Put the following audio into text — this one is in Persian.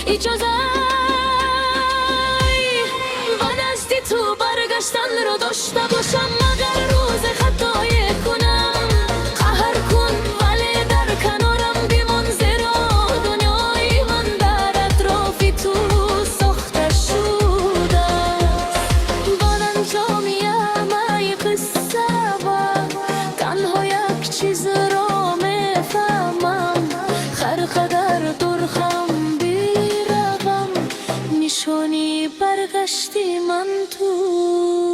اجازه و دستی تو برگشتن رو داشته باشم، مگر روز خطای کنم قهر کن ولی در کنارم بیمان، زیرا دنیای من در اطرافی تو ساخته شده. بعد انجامی همه قصه و تنها یک چیز را میفهمم، خرقدر درخم بیرغم نشانی برگشتی من تو.